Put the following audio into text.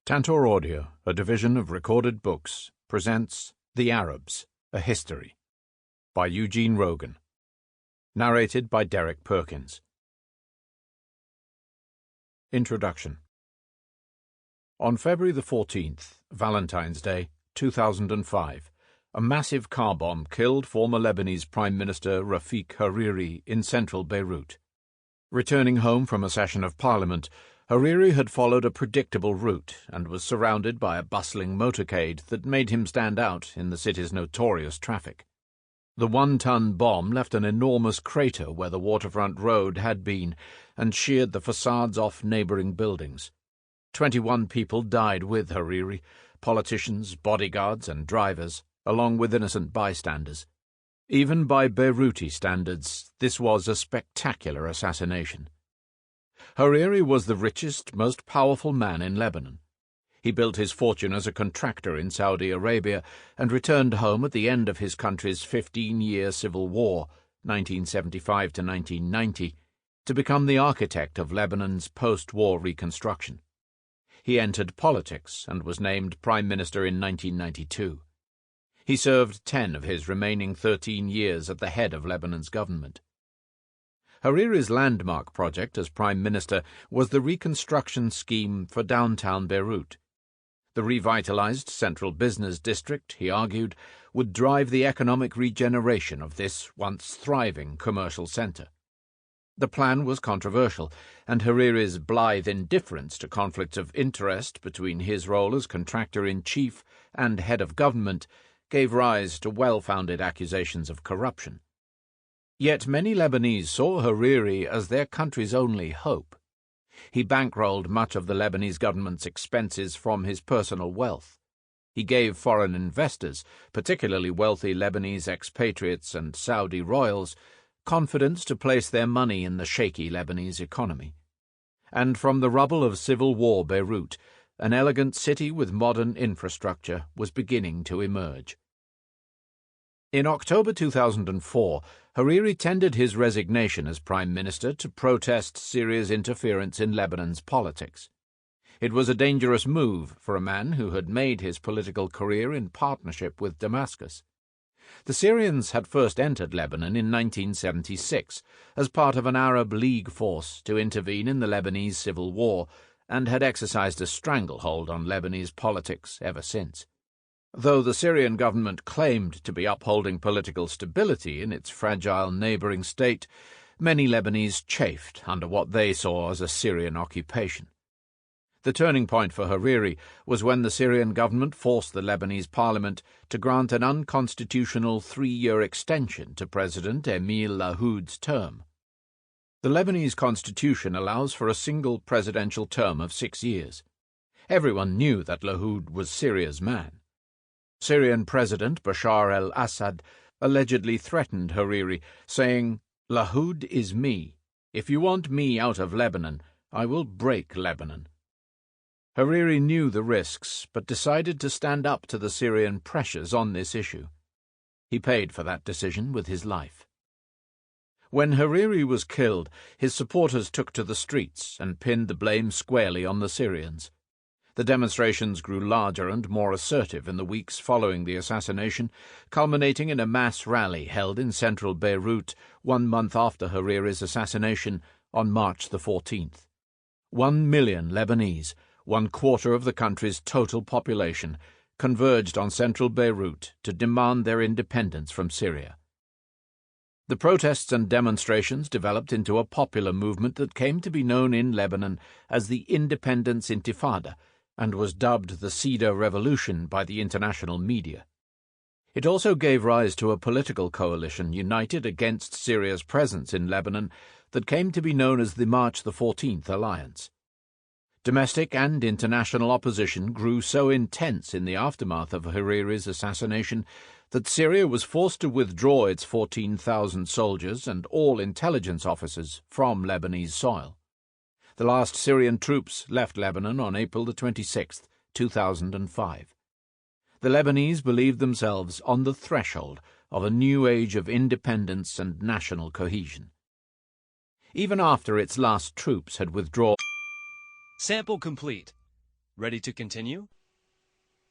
Tantor Audio, a division of Recorded Books, presents The Arabs, A History by Eugene Rogan. Narrated by Perkins. Introduction. On February the 14th, Valentine's Day, 2005, a massive car bomb killed former Lebanese Prime Minister Rafik Hariri in central Beirut. Returning home from a session of Parliament, Hariri had followed a predictable route and was surrounded by a bustling motorcade that made him stand out in the city's notorious traffic. The one-ton bomb left an enormous crater where the waterfront road had been and sheared the facades off neighboring buildings. 21 people died with Hariri, politicians, bodyguards, and drivers, along with innocent bystanders. Even by Beiruti standards, this was a spectacular assassination. Hariri was the richest, most powerful man in Lebanon. He built his fortune as a contractor in Saudi Arabia and returned home at the end of his country's 15-year civil war, 1975 to 1990, to become the architect of Lebanon's post-war reconstruction. He entered politics and was named Prime Minister in 1992. He served 10 of his remaining 13 years at the head of Lebanon's government. Hariri's landmark project as Prime Minister was the reconstruction scheme for downtown Beirut. The revitalized central business district, he argued, would drive the economic regeneration of this once thriving commercial center. The plan was controversial, and Hariri's blithe indifference to conflicts of interest between his role as contractor-in-chief and head of government gave rise to well-founded accusations of corruption. Yet many Lebanese saw Hariri as their country's only hope. He bankrolled much of the Lebanese government's expenses from his personal wealth. He gave foreign investors, particularly wealthy Lebanese expatriates and Saudi royals, confidence to place their money in the shaky Lebanese economy. And from the rubble of civil war Beirut, an elegant city with modern infrastructure was beginning to emerge. In October 2004, Hariri tendered his resignation as Prime Minister to protest Syria's interference in Lebanon's politics. It was a dangerous move for a man who had made his political career in partnership with Damascus. The Syrians had first entered Lebanon in 1976 as part of an Arab League force to intervene in the Lebanese civil war and had exercised a stranglehold on Lebanese politics ever since. Though the Syrian government claimed to be upholding political stability in its fragile neighboring state, many Lebanese chafed under what they saw as a Syrian occupation. The turning point for Hariri was when the Syrian government forced the Lebanese parliament to grant an unconstitutional 3-year extension to President Emil Lahoud's term. The Lebanese constitution allows for a single presidential term of 6 years. Everyone knew that Lahoud was Syria's man. Syrian President Bashar al-Assad allegedly threatened Hariri, saying, "Lahoud is me. If you want me out of Lebanon, I will break Lebanon." Hariri knew the risks, but decided to stand up to the Syrian pressures on this issue. He paid for that decision with his life. When Hariri was killed, his supporters took to the streets and pinned the blame squarely on the Syrians. The demonstrations grew larger and more assertive in the weeks following the assassination, culminating in a mass rally held in central Beirut 1 month after Hariri's assassination on March the 14th. 1 million Lebanese, 1/4 of the country's total population, converged on central Beirut to demand their independence from Syria. The protests and demonstrations developed into a popular movement that came to be known in Lebanon as the Independence Intifada, and was dubbed the Cedar Revolution by the international media. It also gave rise to a political coalition united against Syria's presence in Lebanon that came to be known as the March the 14th Alliance. Domestic and international opposition grew so intense in the aftermath of Hariri's assassination that Syria was forced to withdraw its 14,000 soldiers and all intelligence officers from Lebanese soil. The last Syrian troops left Lebanon on April 26, 2005. The Lebanese believed themselves on the threshold of a new age of independence and national cohesion. Even after its last troops had withdrawn, Sample complete. Ready to continue?